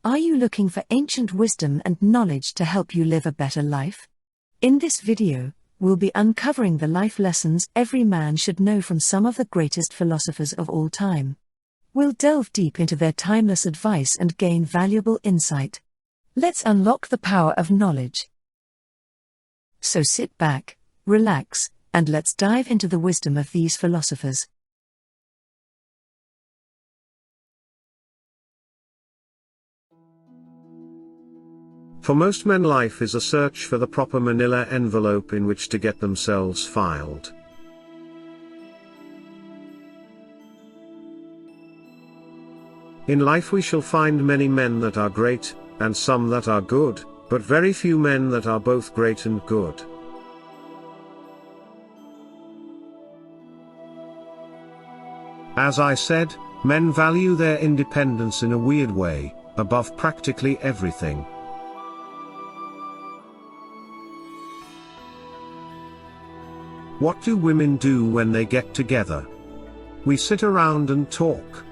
Are you looking for ancient wisdom and knowledge to help you live a better life? In this video, we'll be uncovering the life lessons every man should know from some of the greatest philosophers of all time. We'll delve deep into their timeless advice and gain valuable insight. Let's unlock the power of knowledge. So sit back, relax, and let's dive into the wisdom of these philosophers. For most men, life is a search for the proper manila envelope in which to get themselves filed. In life we shall find many men that are great, and some that are good, but very few men that are both great and good. As I said, men value their independence in a weird way, above practically everything. What do women do when they get together? We sit around and talk.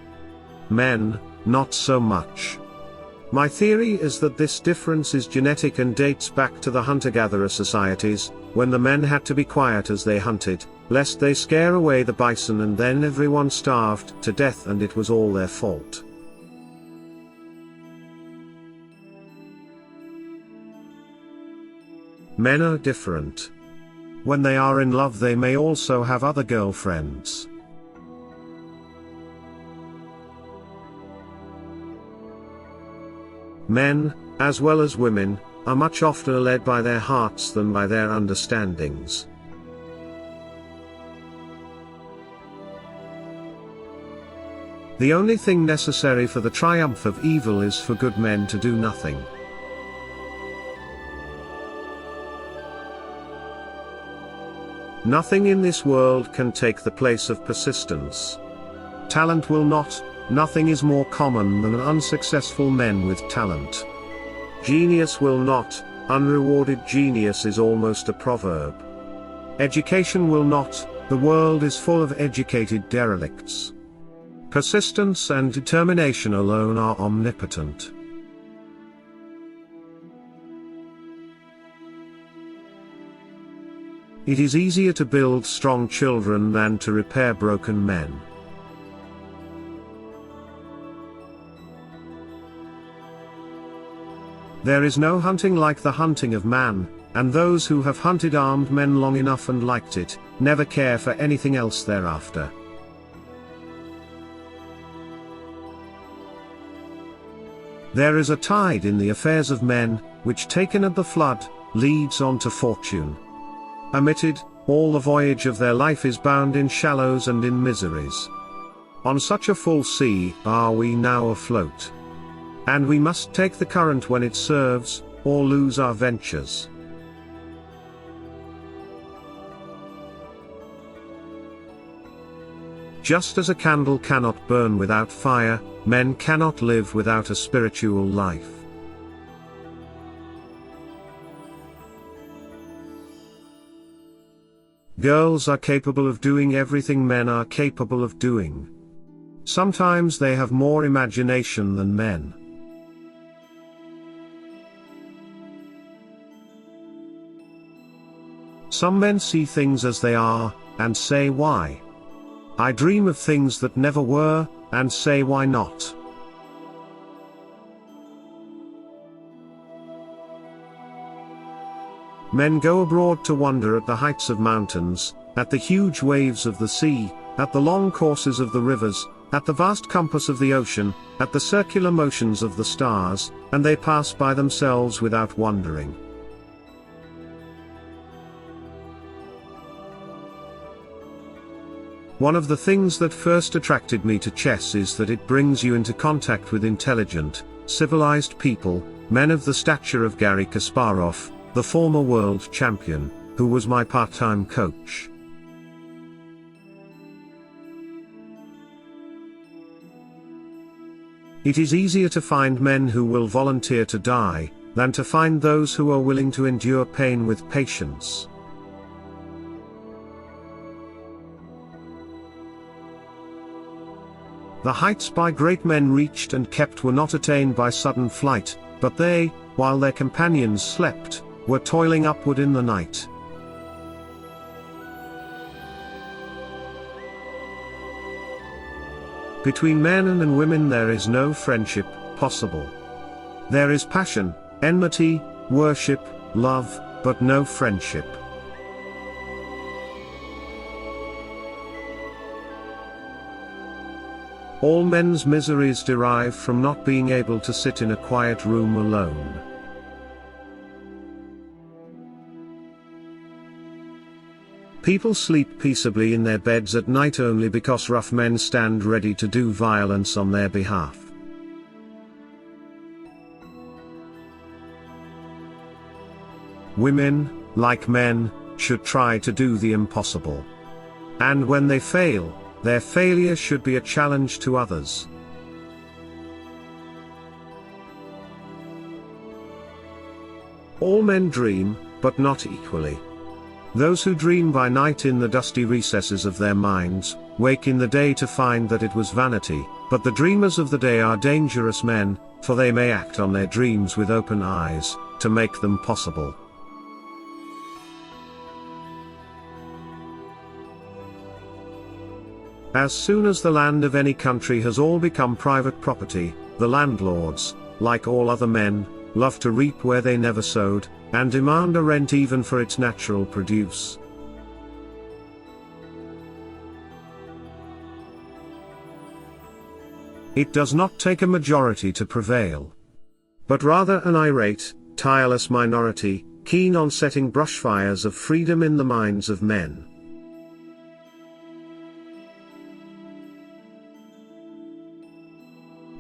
Men, not so much. My theory is that this difference is genetic and dates back to the hunter-gatherer societies, when the men had to be quiet as they hunted, lest they scare away the bison, and then everyone starved to death and it was all their fault. Men are different. When they are in love, they may also have other girlfriends. Men, as well as women, are much oftener led by their hearts than by their understandings. The only thing necessary for the triumph of evil is for good men to do nothing. Nothing in this world can take the place of persistence. Talent will not. Nothing is more common than unsuccessful men with talent. Genius will not. Unrewarded genius is almost a proverb. Education will not. The world is full of educated derelicts. Persistence and determination alone are omnipotent. It is easier to build strong children than to repair broken men. There is no hunting like the hunting of man, and those who have hunted armed men long enough and liked it, never care for anything else thereafter. There is a tide in the affairs of men, which taken at the flood, leads on to fortune. Omitted, all the voyage of their life is bound in shallows and in miseries. On such a full sea are we now afloat. And we must take the current when it serves, or lose our ventures. Just as a candle cannot burn without fire, men cannot live without a spiritual life. Girls are capable of doing everything men are capable of doing. Sometimes they have more imagination than men. Some men see things as they are, and say why. I dream of things that never were, and say why not. Men go abroad to wonder at the heights of mountains, at the huge waves of the sea, at the long courses of the rivers, at the vast compass of the ocean, at the circular motions of the stars, and they pass by themselves without wondering. One of the things that first attracted me to chess is that it brings you into contact with intelligent, civilized people, men of the stature of Garry Kasparov, the former world champion, who was my part-time coach. It is easier to find men who will volunteer to die, than to find those who are willing to endure pain with patience. The heights by great men reached and kept were not attained by sudden flight, but they, while their companions slept, were toiling upward in the night. Between men and women there is no friendship possible. There is passion, enmity, worship, love, but no friendship. All men's miseries derive from not being able to sit in a quiet room alone. People sleep peaceably in their beds at night only because rough men stand ready to do violence on their behalf. Women, like men, should try to do the impossible. And when they fail, their failure should be a challenge to others. All men dream, but not equally. Those who dream by night in the dusty recesses of their minds, wake in the day to find that it was vanity, but the dreamers of the day are dangerous men, for they may act on their dreams with open eyes, to make them possible. As soon as the land of any country has all become private property, the landlords, like all other men, love to reap where they never sowed, and demand a rent even for its natural produce. It does not take a majority to prevail, but rather an irate, tireless minority, keen on setting brushfires of freedom in the minds of men.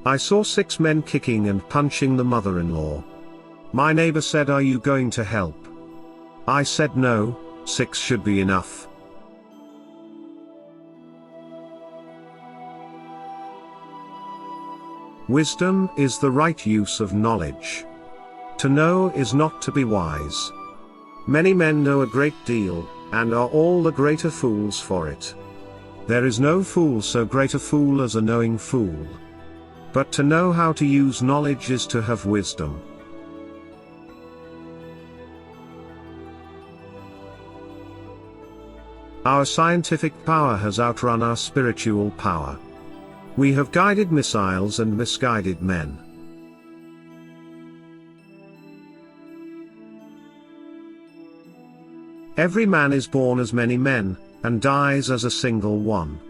I saw 6 men kicking and punching the mother-in-law. My neighbor said, "Are you going to help?" I said no, 6 should be enough. Wisdom is the right use of knowledge. To know is not to be wise. Many men know a great deal, and are all the greater fools for it. There is no fool so great a fool as a knowing fool. But to know how to use knowledge is to have wisdom. Our scientific power has outrun our spiritual power. We have guided missiles and misguided men. Every man is born as many men, and dies as a single one.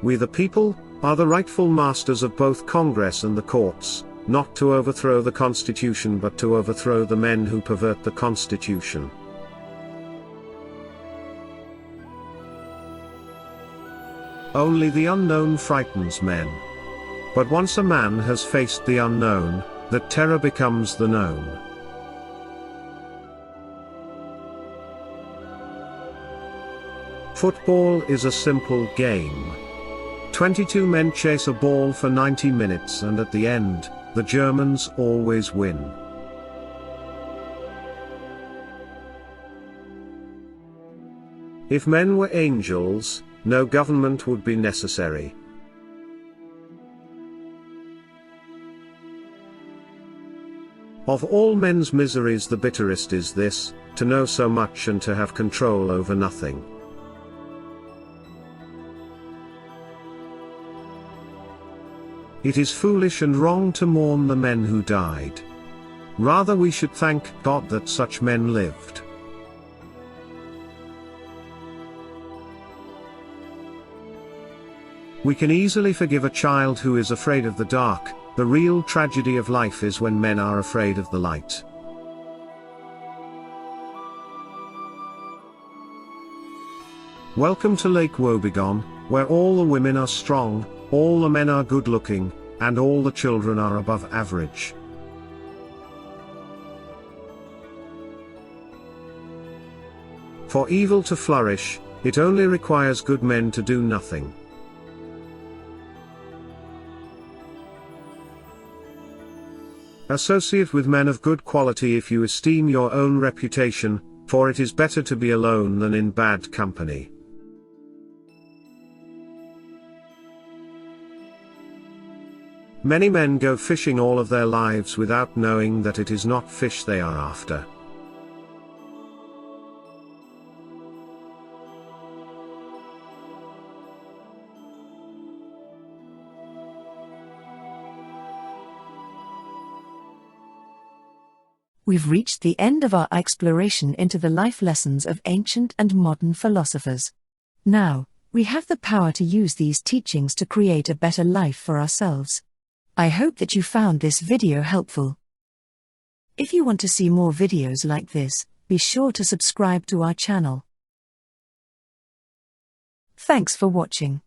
We the people, are the rightful masters of both Congress and the courts, not to overthrow the Constitution but to overthrow the men who pervert the Constitution. Only the unknown frightens men. But once a man has faced the unknown, the terror becomes the known. Football is a simple game. 22 men chase a ball for 90 minutes and at the end, the Germans always win. If men were angels, no government would be necessary. Of all men's miseries the bitterest is this, to know so much and to have control over nothing. It is foolish and wrong to mourn the men who died. Rather we should thank God that such men lived. We can easily forgive a child who is afraid of the dark. The real tragedy of life is when men are afraid of the light. Welcome to Lake Wobegon, where all the women are strong, all the men are good-looking, and all the children are above average. For evil to flourish, it only requires good men to do nothing. Associate with men of good quality if you esteem your own reputation, For it is better to be alone than in bad company. Many men go fishing all of their lives without knowing that it is not fish they are after. We've reached the end of our exploration into the life lessons of ancient and modern philosophers. Now, we have the power to use these teachings to create a better life for ourselves. I hope that you found this video helpful. If you want to see more videos like this, be sure to subscribe to our channel. Thanks for watching.